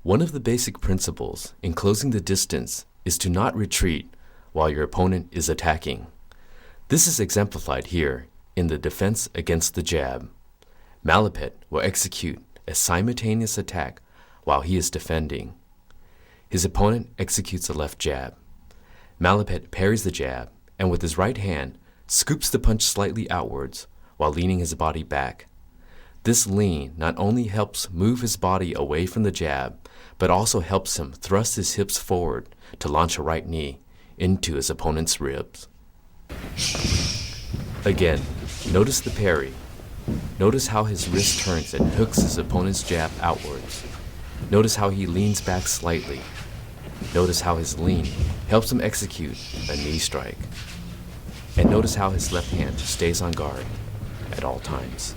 One of the basic principles in closing the distance is to not retreat while your opponent is attacking. This is exemplified here in the defense against the jab. Malapit will execute a simultaneous attack while he is defending. His opponent executes a left jab. Malapit parries the jab and with his right hand scoops the punch slightly outwards while leaning his body back. This lean not only helps move his body away from the jab, but also helps him thrust his hips forward to launch a right knee into his opponent's ribs. Again, notice the parry. Notice how his wrist turns and hooks his opponent's jab outwards. Notice how he leans back slightly. Notice how his lean helps him execute a knee strike. And notice how his left hand stays on guard at all times.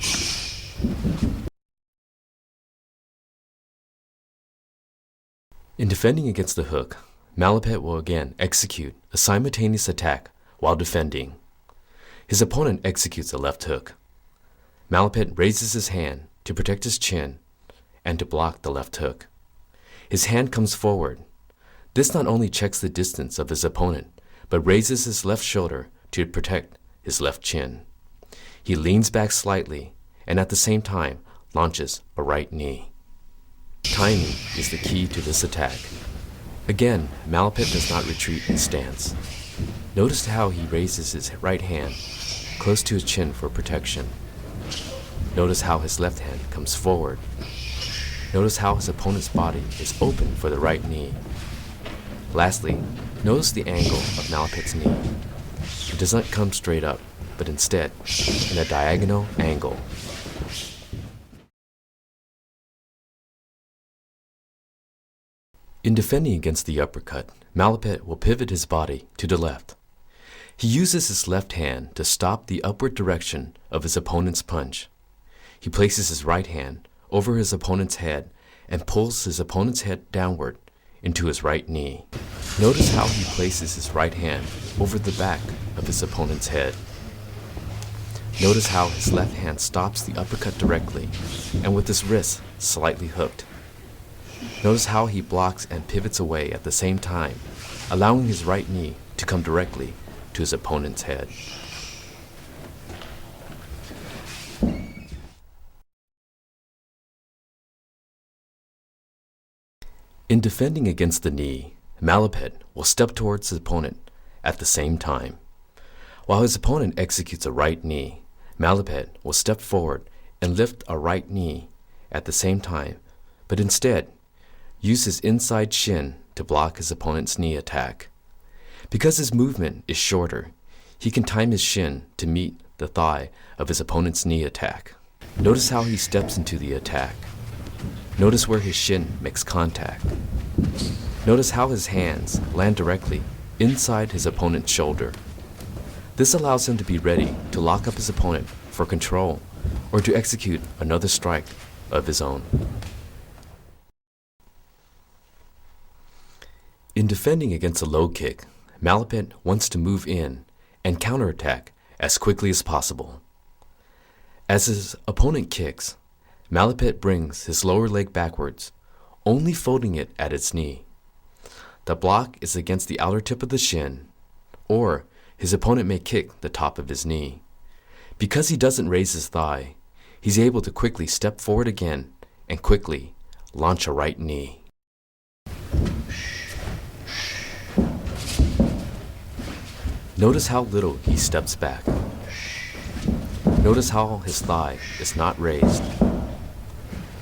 In defending against the hook, Malapit will again execute a simultaneous attack while defending. His opponent executes a left hook. Malapit raises his hand to protect his chin and to block the left hook. His hand comes forward. This not only checks the distance of his opponent, but raises his left shoulder to protect his left chin. He leans back slightly and at the same time launches a right knee. Timing is the key to this attack. Again, Malapit does not retreat in stance. Notice how he raises his right hand close to his chin for protection. Notice how his left hand comes forward. Notice how his opponent's body is open for the right knee. Lastly, notice the angle of Malapit's knee. It does not come straight up, but instead in a diagonal angle. In defending against the uppercut, Malapit will pivot his body to the left. He uses his left hand to stop the upward direction of his opponent's punch. He places his right hand over his opponent's head and pulls his opponent's head downward into his right knee. Notice how he places his right hand over the back of his opponent's head. Notice how his left hand stops the uppercut directly and with his wrist slightly hooked. Notice how he blocks and pivots away at the same time, allowing his right knee to come directly to his opponent's head. In defending against the knee, Malapit will step towards his opponent at the same time. While his opponent executes a right knee, Malapit will step forward and lift a right knee at the same time, but instead use his inside shin to block his opponent's knee attack. Because his movement is shorter, he can time his shin to meet the thigh of his opponent's knee attack. Notice how he steps into the attack. Notice where his shin makes contact. Notice how his hands land directly inside his opponent's shoulder. This allows him to be ready to lock up his opponent for control or to execute another strike of his own. In defending against a low kick, Malapit wants to move in and counterattack as quickly as possible. As his opponent kicks, Malapit brings his lower leg backwards, only folding it at its knee. The block is against the outer tip of the shin, or his opponent may kick the top of his knee. Because he doesn't raise his thigh, he's able to quickly step forward again and quickly launch a right knee. Notice how little he steps back. Notice how his thigh is not raised.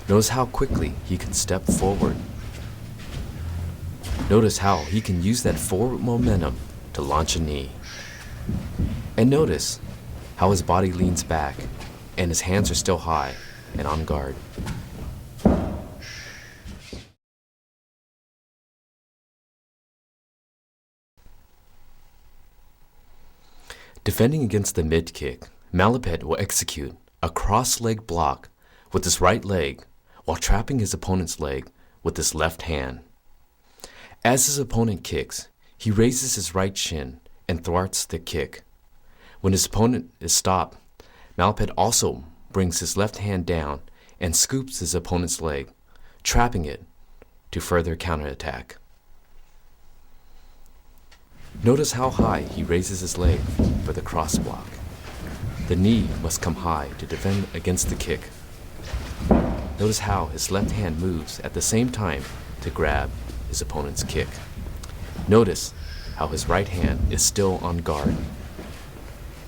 Notice how quickly he can step forward. Notice how he can use that forward momentum to launch a knee. And notice how his body leans back and his hands are still high and on guard. Defending against the mid-kick, Malapit will execute a cross-leg block with his right leg while trapping his opponent's leg with his left hand. As his opponent kicks, he raises his right shin and thwarts the kick. When his opponent is stopped, Malapit also brings his left hand down and scoops his opponent's leg, trapping it to further counterattack. Notice how high he raises his leg for the cross block. The knee must come high to defend against the kick. Notice how his left hand moves at the same time to grab his opponent's kick. Notice how his right hand is still on guard.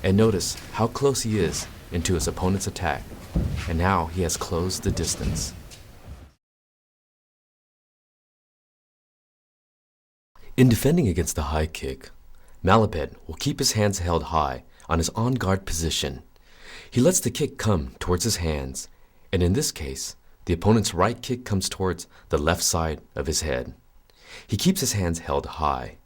And notice how close he is into his opponent's attack, and now he has closed the distance. In defending against the high kick, Malapet will keep his hands held high on his on-guard position. He lets the kick come towards his hands, and in this case, the opponent's right kick comes towards the left side of his head. He keeps his hands held high.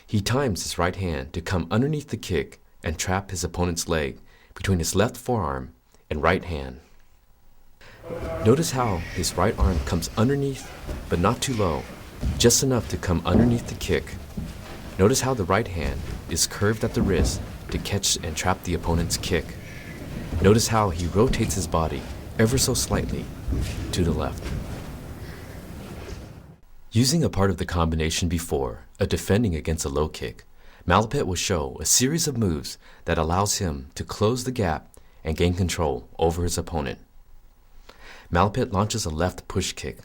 He times his right hand to come underneath the kick and trap his opponent's leg between his left forearm and right hand. Notice how his right arm comes underneath, but not too low, just enough to come underneath the kick. Notice how the right hand is curved at the wrist to catch and trap the opponent's kick. Notice how he rotates his body ever so slightly to the left. Using a part of the combination before, a defending against a low kick, Malapet will show a series of moves that allows him to close the gap and gain control over his opponent. Malapet launches a left push kick.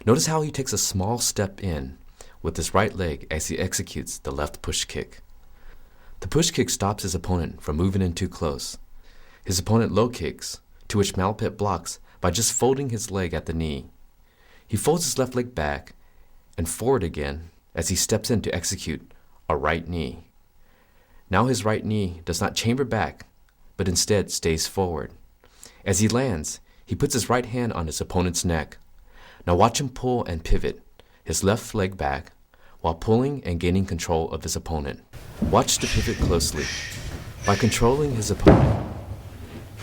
Notice how he takes a small step in with his right leg as he executes the left push kick. The push kick stops his opponent from moving in too close. His opponent low kicks, to which Malapet blocks by just folding his leg at the knee. He folds his left leg back and forward again as he steps in to execute a right knee. Now his right knee does not chamber back, but instead stays forward. As he lands, he puts his right hand on his opponent's neck. Now watch him pull and pivot his left leg back while pulling and gaining control of his opponent. Watch the pivot closely. By controlling his opponent,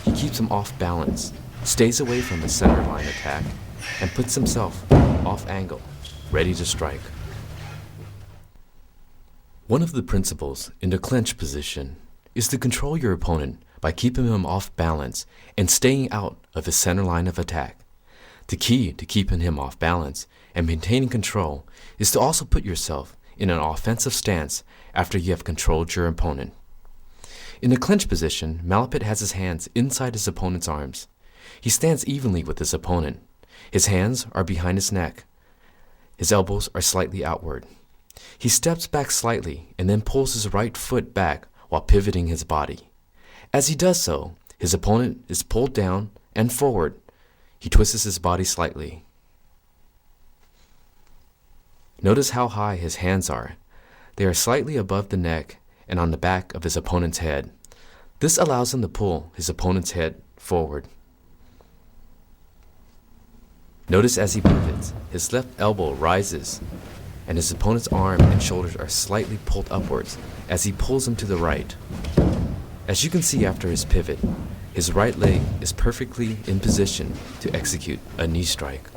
he keeps him off balance, stays away from the center line attack, and puts himself off angle, ready to strike. One of the principles in the clinch position is to control your opponent by keeping him off balance and staying out of his center line of attack. The key to keeping him off balance and maintaining control is to also put yourself in an offensive stance after you have controlled your opponent. In the clinch position, Malapet has his hands inside his opponent's arms. He stands evenly with his opponent. His hands are behind his neck. His elbows are slightly outward. He steps back slightly and then pulls his right foot back while pivoting his body. As he does so, his opponent is pulled down and forward. He twists his body slightly. Notice how high his hands are. They are slightly above the neck and on the back of his opponent's head. This allows him to pull his opponent's head forward. Notice as he pivots, his left elbow rises and his opponent's arm and shoulders are slightly pulled upwards as he pulls him to the right. As you can see after his pivot, his right leg is perfectly in position to execute a knee strike.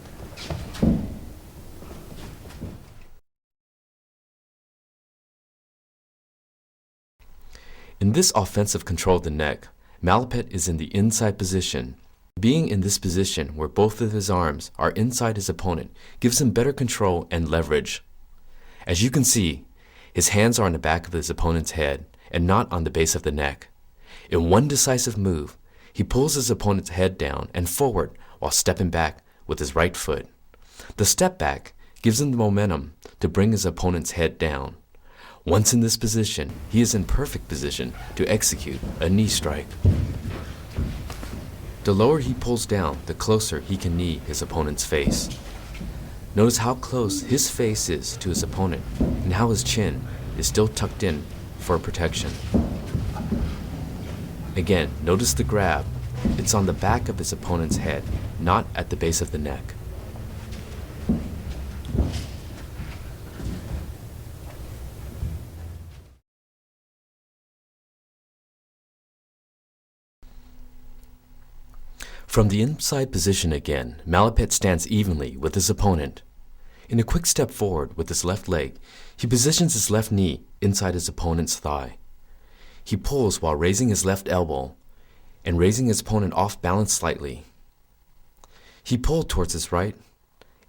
In this offensive control of the neck, Malapet is in the inside position. Being in this position where both of his arms are inside his opponent gives him better control and leverage. As you can see, his hands are on the back of his opponent's head and not on the base of the neck. In one decisive move, he pulls his opponent's head down and forward while stepping back with his right foot. The step back gives him the momentum to bring his opponent's head down. Once in this position, he is in perfect position to execute a knee strike. The lower he pulls down, the closer he can knee his opponent's face. Notice how close his face is to his opponent and how his chin is still tucked in for protection. Again, notice the grab. It's on the back of his opponent's head, not at the base of the neck. From the inside position again, Malapet stands evenly with his opponent. In a quick step forward with his left leg, he positions his left knee inside his opponent's thigh. He pulls while raising his left elbow and raising his opponent off balance slightly. He pulled towards his right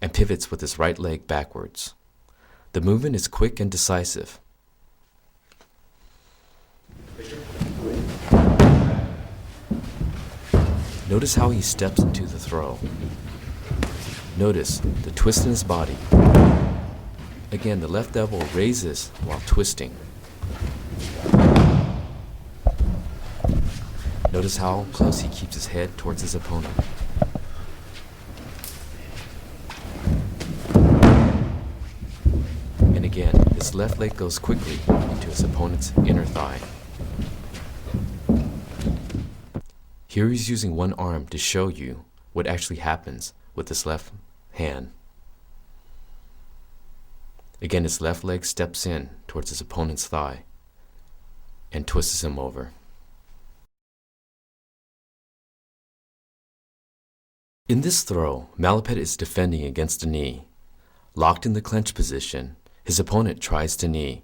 and pivots with his right leg backwards. The movement is quick and decisive. Notice how he steps into the throw. Notice the twist in his body. Again, the left elbow raises while twisting. Notice how close he keeps his head towards his opponent. And again, his left leg goes quickly into his opponent's inner thigh. Here he's using one arm to show you what actually happens with his left hand. Again, his left leg steps in towards his opponent's thigh and twists him over. In this throw, Malapet is defending against a knee. Locked in the clench position, his opponent tries to knee.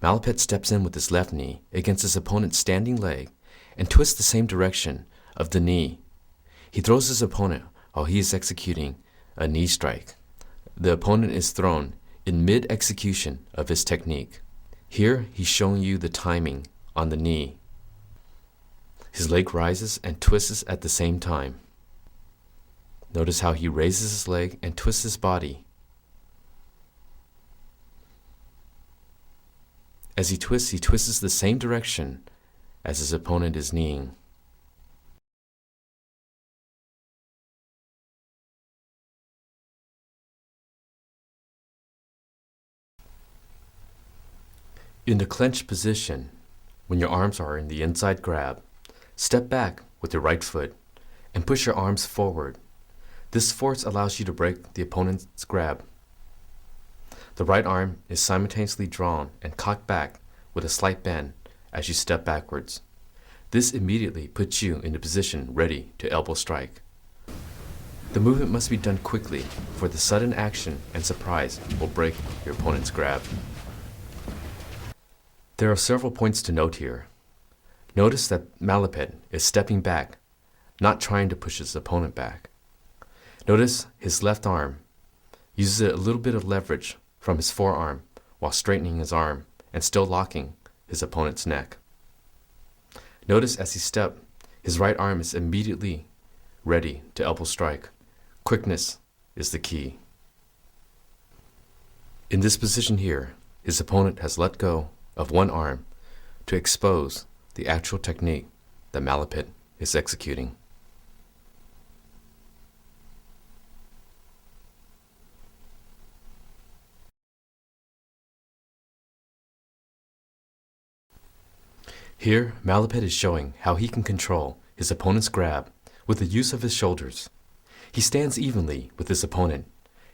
Malapet steps in with his left knee against his opponent's standing leg and twists the same direction of the knee. He throws his opponent while he is executing a knee strike. The opponent is thrown in mid-execution of his technique. Here he's showing you the timing on the knee. His leg rises and twists at the same time. Notice how he raises his leg and twists his body. As he twists the same direction as his opponent is kneeing. In the clench position, when your arms are in the inside grab, step back with your right foot and push your arms forward. This force allows you to break the opponent's grab. The right arm is simultaneously drawn and cocked back with a slight bend as you step backwards. This immediately puts you in a position ready to elbow strike. The movement must be done quickly, for the sudden action and surprise will break your opponent's grab. There are several points to note here. Notice that Malapet is stepping back, not trying to push his opponent back. Notice his left arm uses a little bit of leverage from his forearm while straightening his arm and still locking his opponent's neck. Notice as he steps, his right arm is immediately ready to elbow strike. Quickness is the key. In this position here, his opponent has let go of one arm to expose the actual technique that Malapet is executing. Here, Malapet is showing how he can control his opponent's grab with the use of his shoulders. He stands evenly with his opponent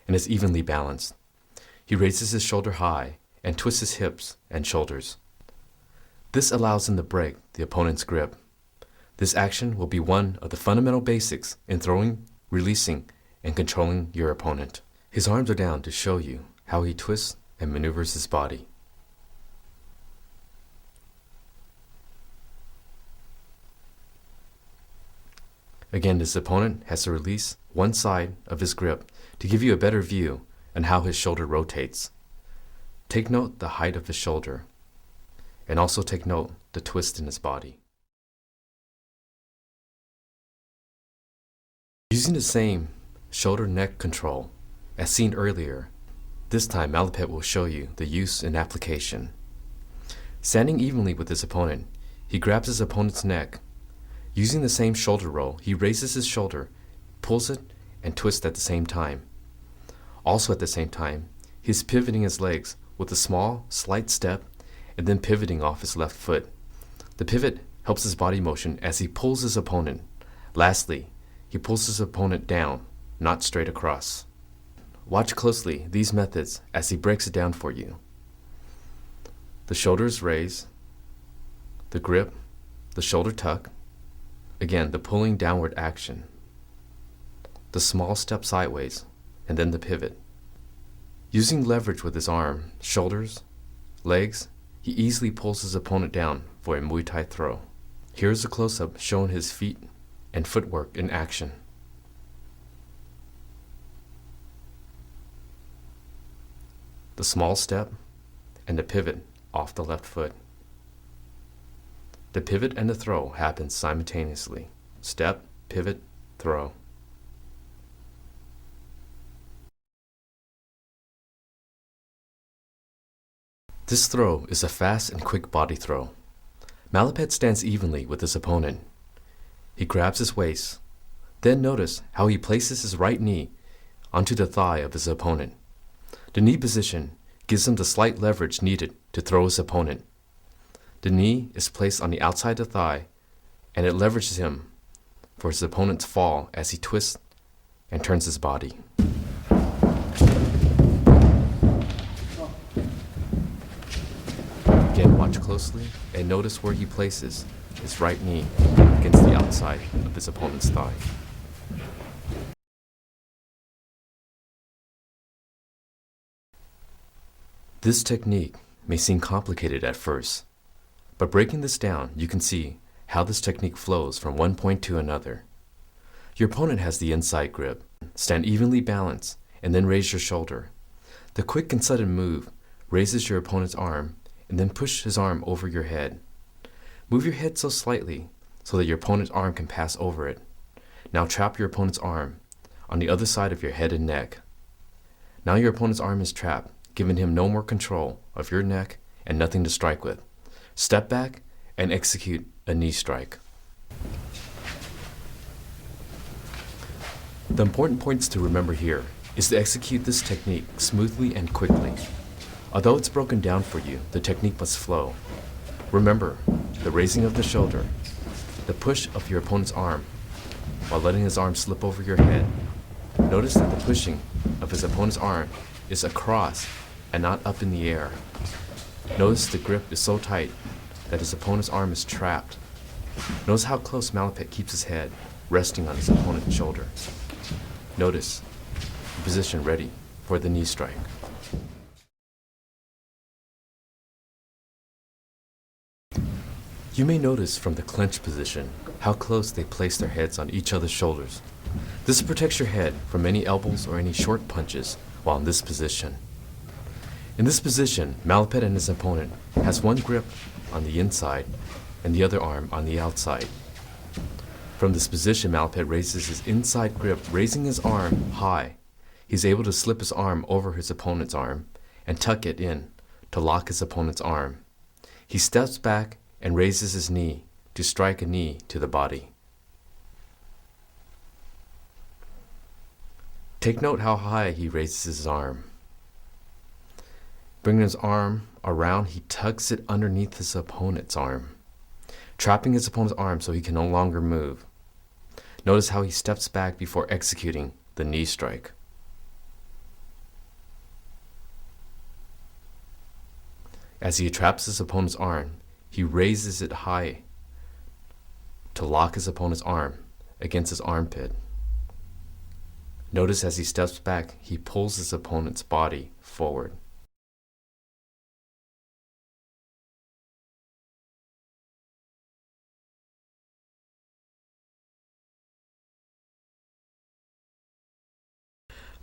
and is evenly balanced. He raises his shoulder high and twists his hips and shoulders. This allows him to break the opponent's grip. This action will be one of the fundamental basics in throwing, releasing, and controlling your opponent. His arms are down to show you how he twists and maneuvers his body. Again, his opponent has to release one side of his grip to give you a better view on how his shoulder rotates. Take note the height of his shoulder, and also take note the twist in his body. Using the same shoulder-neck control as seen earlier, this time Malapet will show you the use and application. Standing evenly with his opponent, he grabs his opponent's neck. Using the same shoulder roll, he raises his shoulder, pulls it, and twists at the same time. Also at the same time, he is pivoting his legs with a small, slight step and then pivoting off his left foot. The pivot helps his body motion as he pulls his opponent. Lastly, he pulls his opponent down, not straight across. Watch closely these methods as he breaks it down for you. The shoulders raise, the grip, the shoulder tuck, again the pulling downward action, the small step sideways, and then the pivot. Using leverage with his arm, shoulders, legs, he easily pulls his opponent down for a Muay Thai throw. Here's a close-up showing his feet and footwork in action. small step and a pivot off the left foot. The pivot and the throw happen simultaneously. Step, pivot, throw. This throw is a fast and quick body throw. Malapet stands evenly with his opponent. He grabs his waist. Then notice how he places his right knee onto the thigh of his opponent. The knee position gives him the slight leverage needed to throw his opponent. The knee is placed on the outside of the thigh, and it leverages him for his opponent's fall as he twists and turns his body. Again, watch closely and notice where he places his right knee against the outside of his opponent's thigh. This technique may seem complicated at first, but breaking this down, you can see how this technique flows from one point to another. Your opponent has the inside grip. Stand evenly balanced and then raise your shoulder. The quick and sudden move raises your opponent's arm and then push his arm over your head. Move your head so slightly so that your opponent's arm can pass over it. Now trap your opponent's arm on the other side of your head and neck. Now your opponent's arm is trapped, giving him no more control of your neck and nothing to strike with. Step back and execute a knee strike. The important points to remember here is to execute this technique smoothly and quickly. Although it's broken down for you, the technique must flow. Remember the raising of the shoulder, the push of your opponent's arm while letting his arm slip over your head. Notice that the pushing of his opponent's arm is across and not up in the air. Notice the grip is so tight that his opponent's arm is trapped. Notice how close Malapet keeps his head resting on his opponent's shoulder. Notice the position ready for the knee strike. You may notice from the clinch position how close they place their heads on each other's shoulders. This protects your head from any elbows or any short punches while in this position. In this position, Malapet and his opponent has one grip on the inside and the other arm on the outside. From this position, Malapet raises his inside grip, raising his arm high. He's able to slip his arm over his opponent's arm and tuck it in to lock his opponent's arm. He steps back and raises his knee to strike a knee to the body. Take note how high he raises his arm. Bringing his arm around, he tucks it underneath his opponent's arm, trapping his opponent's arm so he can no longer move. Notice how he steps back before executing the knee strike. As he traps his opponent's arm, he raises it high to lock his opponent's arm against his armpit. Notice as he steps back, he pulls his opponent's body forward.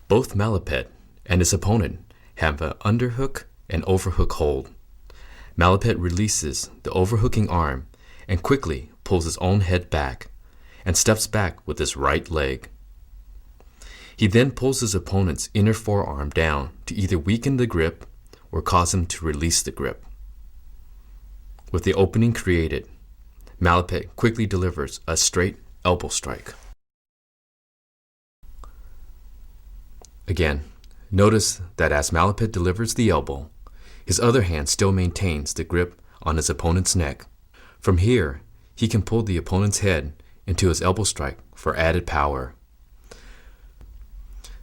Both Malapet and his opponent have an underhook and overhook hold. Malapet releases the overhooking arm and quickly pulls his own head back and steps back with his right leg. He then pulls his opponent's inner forearm down to either weaken the grip or cause him to release the grip. With the opening created, Malapet quickly delivers a straight elbow strike. Again, notice that as Malapet delivers the elbow, his other hand still maintains the grip on his opponent's neck. From here, he can pull the opponent's head into his elbow strike for added power.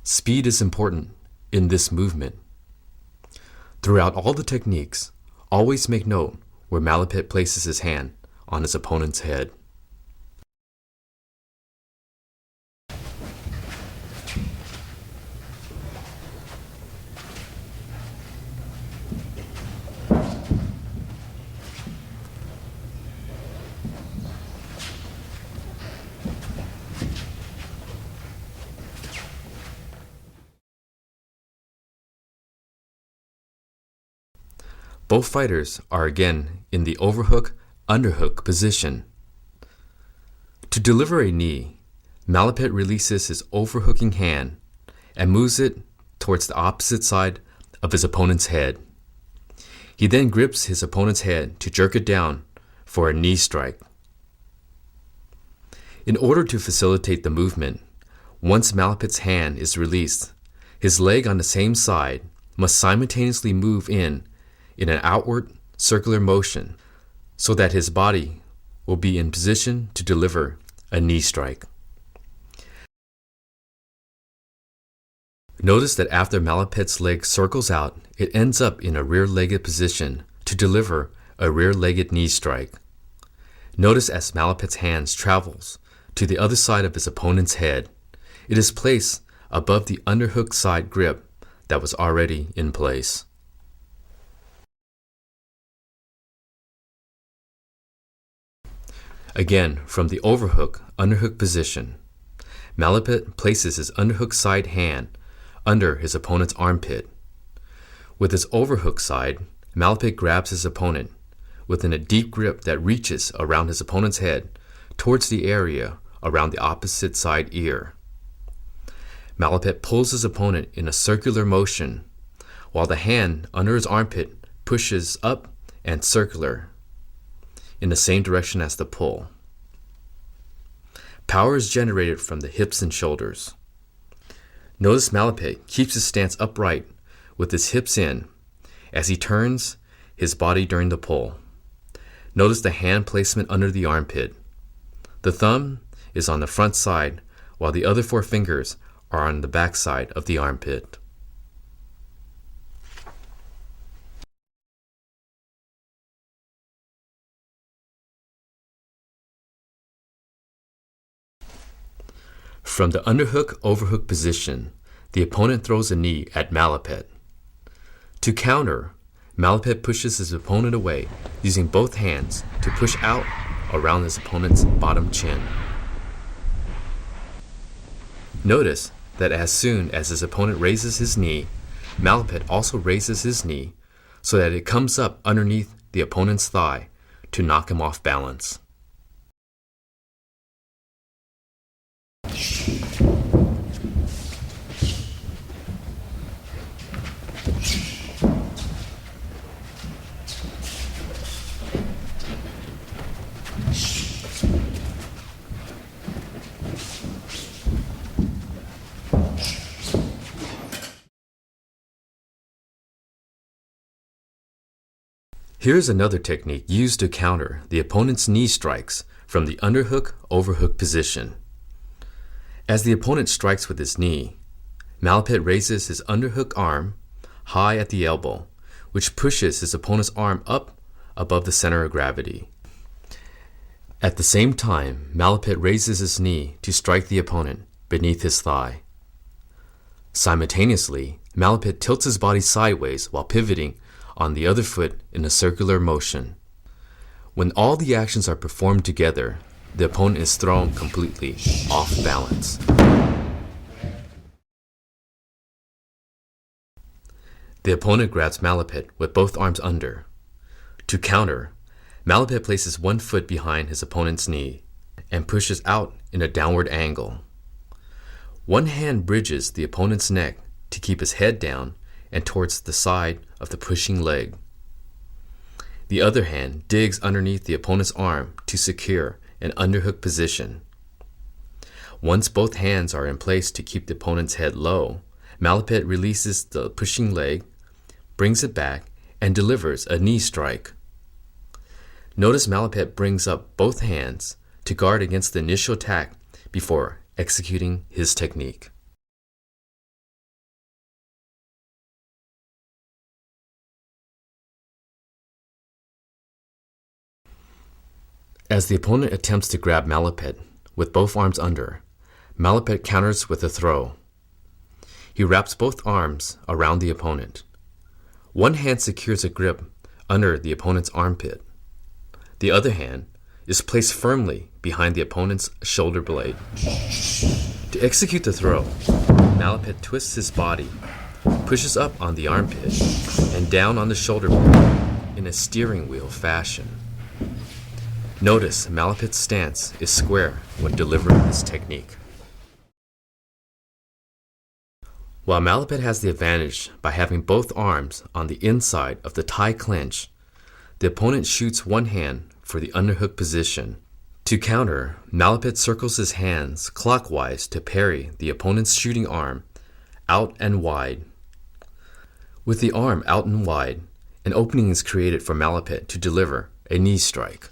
Speed is important in this movement. Throughout all the techniques, always make note where Malapet places his hand on his opponent's head. Both fighters are again in the overhook, underhook position. To deliver a knee, Malapet releases his overhooking hand and moves it towards the opposite side of his opponent's head. He then grips his opponent's head to jerk it down for a knee strike. In order to facilitate the movement, once Malapet's hand is released, his leg on the same side must simultaneously move in an outward circular motion so that his body will be in position to deliver a knee strike. Notice that after Malapet's leg circles out, it ends up in a rear-legged position to deliver a rear-legged knee strike. Notice as Malapet's hands travels to the other side of his opponent's head, it is placed above the underhook side grip that was already in place. Again, from the overhook, underhook position, Malapet places his underhook side hand under his opponent's armpit. With his overhook side, Malapet grabs his opponent within a deep grip that reaches around his opponent's head towards the area around the opposite side ear. Malapet pulls his opponent in a circular motion, while the hand under his armpit pushes up and circular in the same direction as the pull. Power is generated from the hips and shoulders. Notice Malapet keeps his stance upright with his hips in as he turns his body during the pull. Notice the hand placement under the armpit. The thumb is on the front side, while the other four fingers are on the back side of the armpit. From the underhook-overhook position, the opponent throws a knee at Malapet. To counter, Malapet pushes his opponent away using both hands to push out around his opponent's bottom chin. Notice that as soon as his opponent raises his knee, Malapet also raises his knee so that it comes up underneath the opponent's thigh to knock him off balance. Here's another technique used to counter the opponent's knee strikes from the underhook-overhook position. As the opponent strikes with his knee, Malapet raises his underhook arm high at the elbow, which pushes his opponent's arm up above the center of gravity. At the same time, Malapet raises his knee to strike the opponent beneath his thigh. Simultaneously, Malapet tilts his body sideways while pivoting on the other foot in a circular motion. When all the actions are performed together, the opponent is thrown completely off balance. The opponent grabs Malapet with both arms under. To counter, Malapet places one foot behind his opponent's knee and pushes out in a downward angle. One hand bridges the opponent's neck to keep his head down and towards the side of the pushing leg. The other hand digs underneath the opponent's arm to secure an underhook position. Once both hands are in place to keep the opponent's head low, Malapet releases the pushing leg, brings it back, and delivers a knee strike. Notice Malapet brings up both hands to guard against the initial attack before executing his technique. As the opponent attempts to grab Malapet with both arms under, Malapet counters with a throw. He wraps both arms around the opponent. One hand secures a grip under the opponent's armpit. The other hand is placed firmly behind the opponent's shoulder blade. To execute the throw, Malapet twists his body, pushes up on the armpit and down on the shoulder blade, in a steering wheel fashion. Notice Malapit's stance is square when delivering this technique. While Malapit has the advantage by having both arms on the inside of the Thai clinch, the opponent shoots one hand for the underhook position. To counter, Malapit circles his hands clockwise to parry the opponent's shooting arm out and wide. With the arm out and wide, an opening is created for Malapit to deliver a knee strike.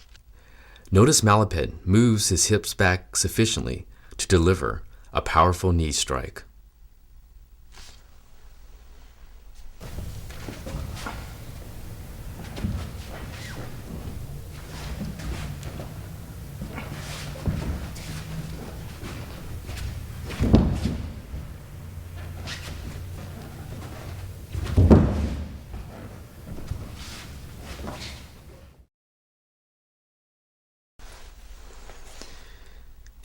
Notice Malapit moves his hips back sufficiently to deliver a powerful knee strike.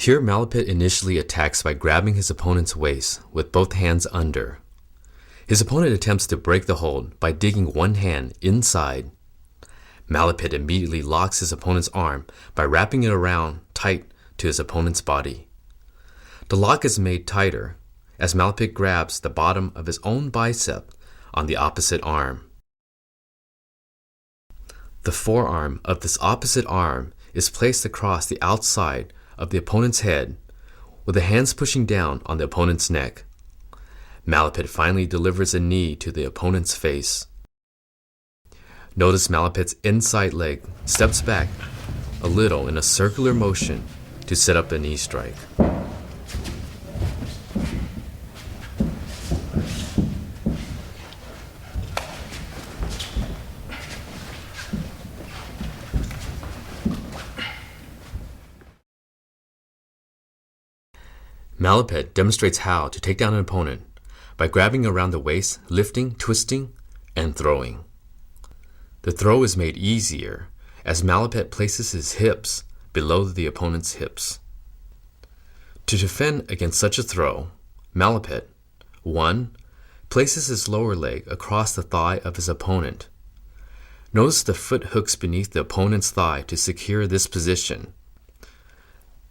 Here, Malapit initially attacks by grabbing his opponent's waist with both hands under. His opponent attempts to break the hold by digging one hand inside. Malapit immediately locks his opponent's arm by wrapping it around tight to his opponent's body. The lock is made tighter as Malapit grabs the bottom of his own bicep on the opposite arm. The forearm of this opposite arm is placed across the outside of the opponent's head, with the hands pushing down on the opponent's neck. Malapit finally delivers a knee to the opponent's face. Notice Malapit's inside leg steps back a little in a circular motion to set up a knee strike. Malapit demonstrates how to take down an opponent by grabbing around the waist, lifting, twisting, and throwing. The throw is made easier as Malapit places his hips below the opponent's hips. To defend against such a throw, Malapit 1. Places his lower leg across the thigh of his opponent. Notice the foot hooks beneath the opponent's thigh to secure this position.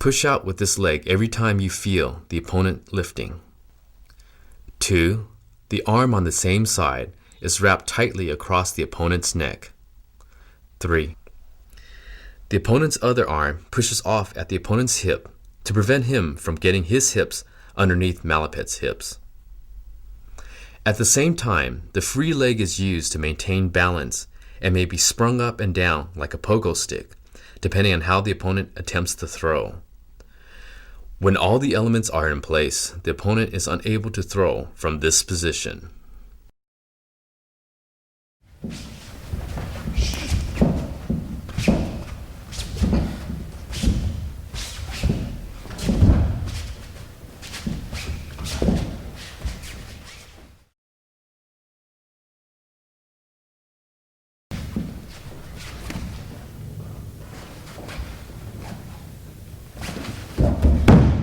Push out with this leg every time you feel the opponent lifting. 2. The arm on the same side is wrapped tightly across the opponent's neck. 3. The opponent's other arm pushes off at the opponent's hip to prevent him from getting his hips underneath Malapit's hips. At the same time, the free leg is used to maintain balance and may be sprung up and down like a pogo stick, depending on how the opponent attempts to throw. When all the elements are in place, the opponent is unable to throw from this position.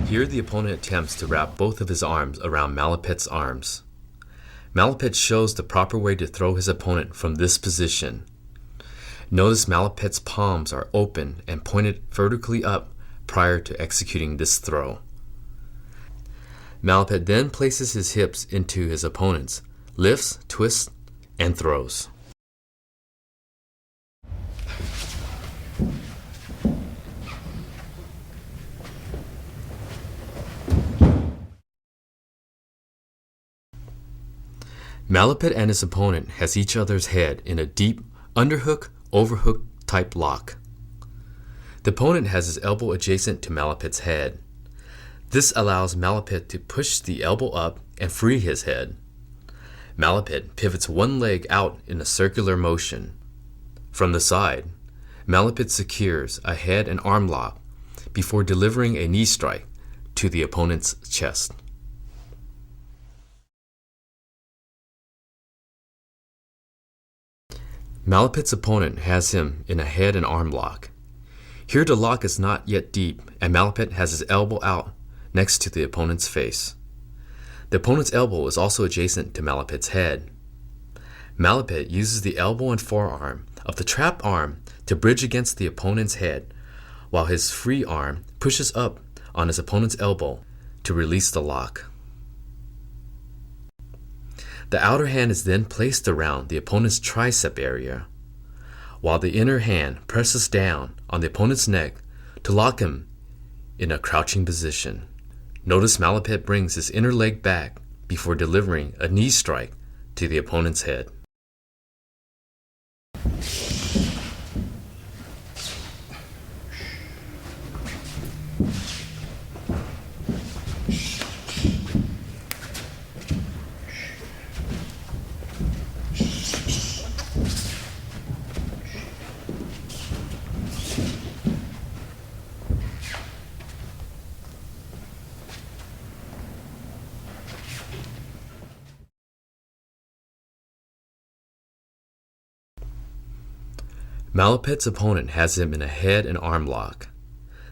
Here the opponent attempts to wrap both of his arms around Malapit's arms. Malapit shows the proper way to throw his opponent from this position. Notice Malapit's palms are open and pointed vertically up prior to executing this throw. Malapit then places his hips into his opponent's, lifts, twists, and throws. Malapit and his opponent has each other's head in a deep underhook, overhook type lock. The opponent has his elbow adjacent to Malapit's head. This allows Malapit to push the elbow up and free his head. Malapit pivots one leg out in a circular motion. From the side, Malapit secures a head and arm lock before delivering a knee strike to the opponent's chest. Malapit's opponent has him in a head and arm lock. Here the lock is not yet deep and Malapit has his elbow out next to the opponent's face. The opponent's elbow is also adjacent to Malapit's head. Malapit uses the elbow and forearm of the trap arm to bridge against the opponent's head, while his free arm pushes up on his opponent's elbow to release the lock. The outer hand is then placed around the opponent's tricep area, while the inner hand presses down on the opponent's neck to lock him in a crouching position. Notice Malapet brings his inner leg back before delivering a knee strike to the opponent's head. Malapet's opponent has him in a head and arm lock.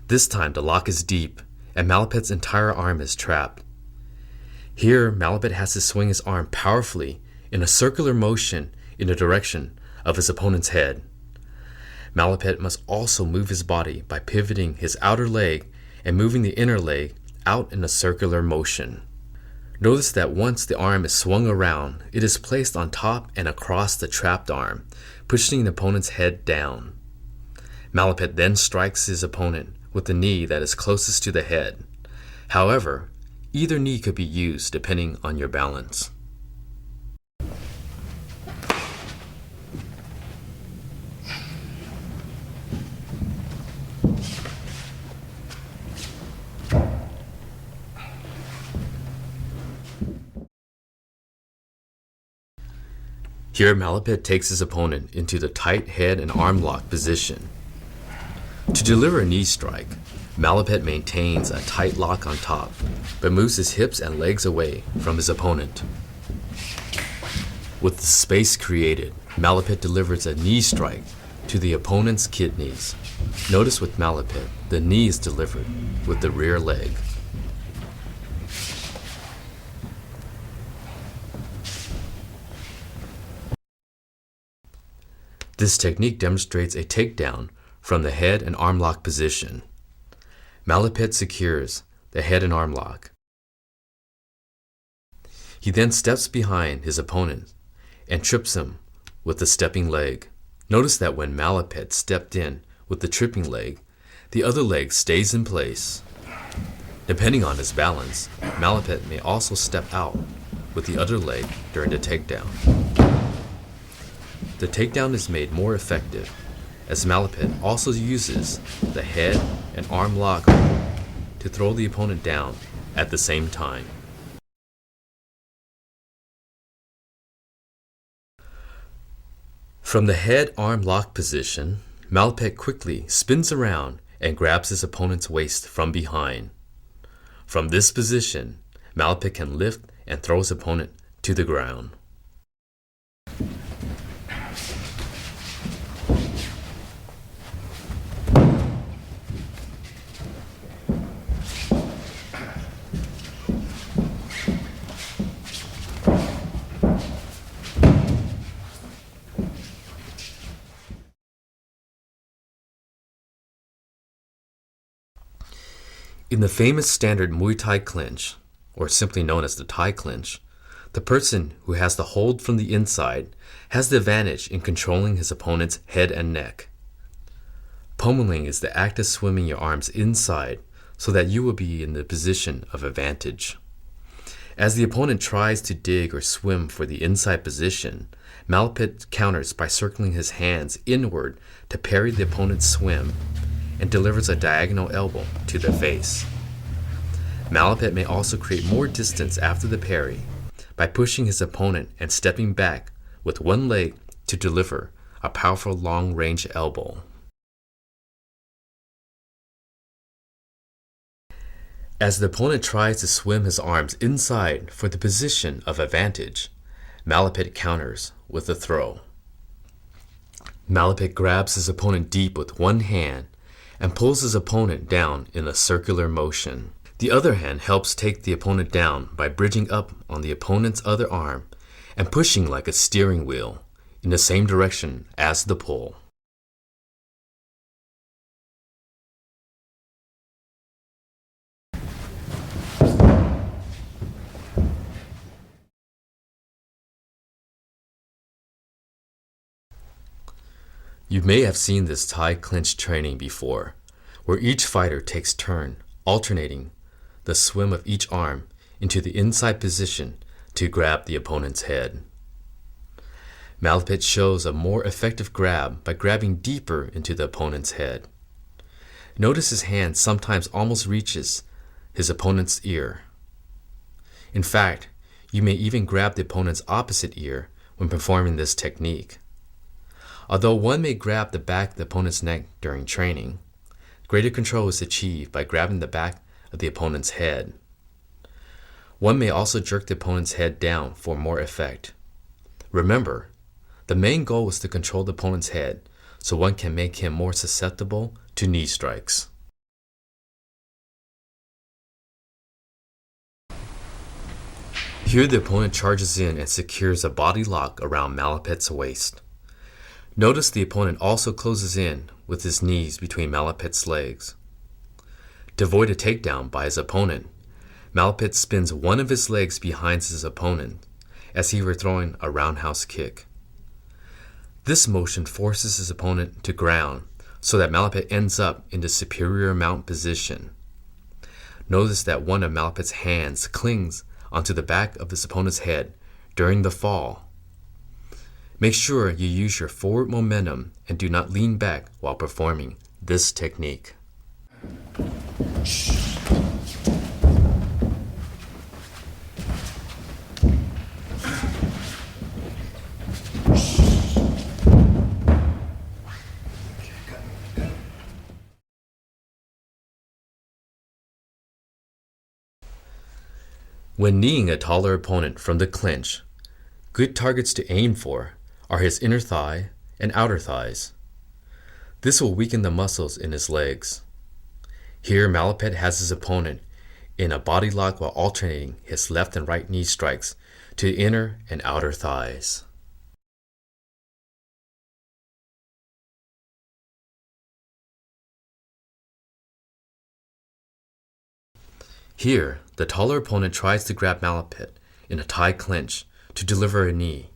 This time the lock is deep and Malapet's entire arm is trapped. Here Malapet has to swing his arm powerfully in a circular motion in the direction of his opponent's head. Malapet must also move his body by pivoting his outer leg and moving the inner leg out in a circular motion. Notice that once the arm is swung around, it is placed on top and across the trapped arm, pushing the opponent's head down. Malapet then strikes his opponent with the knee that is closest to the head. However, either knee could be used depending on your balance. Here Malapet takes his opponent into the tight head and arm lock position. To deliver a knee strike, Malapet maintains a tight lock on top, but moves his hips and legs away from his opponent. With the space created, Malapet delivers a knee strike to the opponent's kidneys. Notice with Malapet, the knee is delivered with the rear leg. This technique demonstrates a takedown from the head and arm lock position. Malapet secures the head and arm lock. He then steps behind his opponent and trips him with the stepping leg. Notice that when Malapet stepped in with the tripping leg, the other leg stays in place. Depending on his balance, Malapet may also step out with the other leg during the takedown. The takedown is made more effective as Malapet also uses the head and arm lock to throw the opponent down at the same time. From the head-arm lock position, Malapet quickly spins around and grabs his opponent's waist from behind. From this position, Malapet can lift and throw his opponent to the ground. In the famous standard Muay Thai clinch, or simply known as the Thai clinch, the person who has the hold from the inside has the advantage in controlling his opponent's head and neck. Pummeling is the act of swimming your arms inside so that you will be in the position of advantage. As the opponent tries to dig or swim for the inside position, Malapet counters by circling his hands inward to parry the opponent's swim and delivers a diagonal elbow to the face. Malapet may also create more distance after the parry by pushing his opponent and stepping back with one leg to deliver a powerful long-range elbow. As the opponent tries to swim his arms inside for the position of advantage, Malapet counters with a throw. Malapet grabs his opponent deep with one hand and pulls his opponent down in a circular motion. The other hand helps take the opponent down by bridging up on the opponent's other arm and pushing like a steering wheel in the same direction as the pull. You may have seen this Thai clinch training before, where each fighter takes turn alternating the swim of each arm into the inside position to grab the opponent's head. Malapit shows a more effective grab by grabbing deeper into the opponent's head. Notice his hand sometimes almost reaches his opponent's ear. In fact, you may even grab the opponent's opposite ear when performing this technique. Although one may grab the back of the opponent's neck during training, greater control is achieved by grabbing the back of the opponent's head. One may also jerk the opponent's head down for more effect. Remember, the main goal is to control the opponent's head so one can make him more susceptible to knee strikes. Here the opponent charges in and secures a body lock around Malapit's waist. Notice the opponent also closes in with his knees between Malapit's legs. To avoid a takedown by his opponent, Malapit spins one of his legs behind his opponent as he were throwing a roundhouse kick. This motion forces his opponent to ground so that Malapit ends up in the superior mount position. Notice that one of Malapit's hands clings onto the back of his opponent's head during the fall. Make sure you use your forward momentum and do not lean back while performing this technique. When kneeing a taller opponent from the clinch, good targets to aim for are his inner thigh and outer thighs. This will weaken the muscles in his legs. Here Malapit has his opponent in a body lock while alternating his left and right knee strikes to the inner and outer thighs. Here, the taller opponent tries to grab Malapit in a Thai clinch to deliver a knee.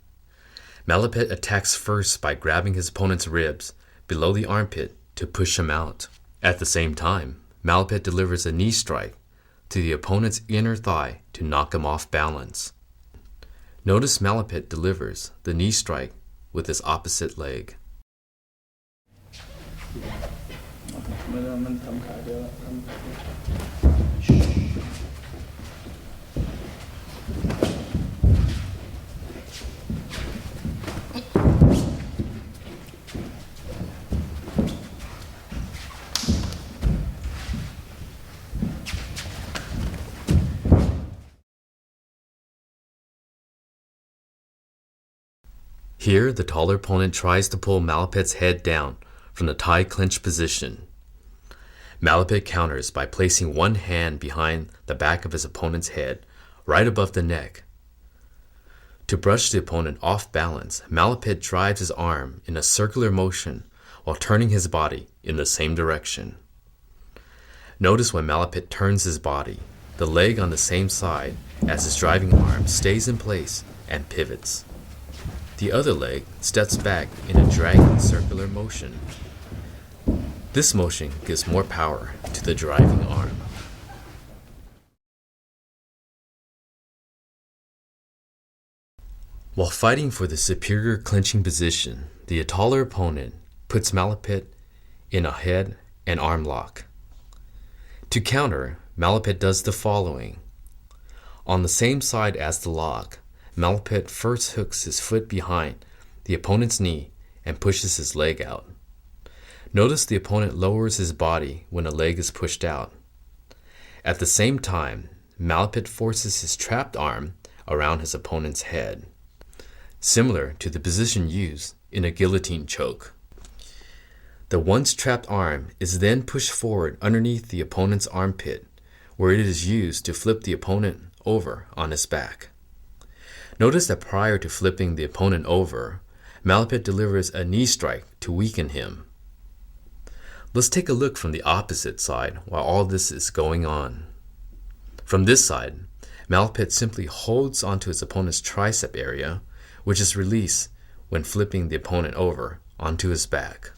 Malapit attacks first by grabbing his opponent's ribs below the armpit to push him out. At the same time, Malapit delivers a knee strike to the opponent's inner thigh to knock him off balance. Notice Malapit delivers the knee strike with his opposite leg. Here, the taller opponent tries to pull Malapit's head down from the Thai clinch position. Malapit counters by placing one hand behind the back of his opponent's head, right above the neck. To brush the opponent off balance, Malapit drives his arm in a circular motion while turning his body in the same direction. Notice when Malapit turns his body, the leg on the same side as his driving arm stays in place and pivots. The other leg steps back in a dragging circular motion. This motion gives more power to the driving arm. While fighting for the superior clinching position, the taller opponent puts Malapit in a head and arm lock. To counter, Malapit does the following. On the same side as the lock, Malapit first hooks his foot behind the opponent's knee and pushes his leg out. Notice the opponent lowers his body when a leg is pushed out. At the same time, Malapit forces his trapped arm around his opponent's head, similar to the position used in a guillotine choke. The once trapped arm is then pushed forward underneath the opponent's armpit, where it is used to flip the opponent over on his back. Notice that prior to flipping the opponent over, Malapet delivers a knee strike to weaken him. Let's take a look from the opposite side while all this is going on. From this side, Malapet simply holds onto his opponent's tricep area, which is released when flipping the opponent over onto his back.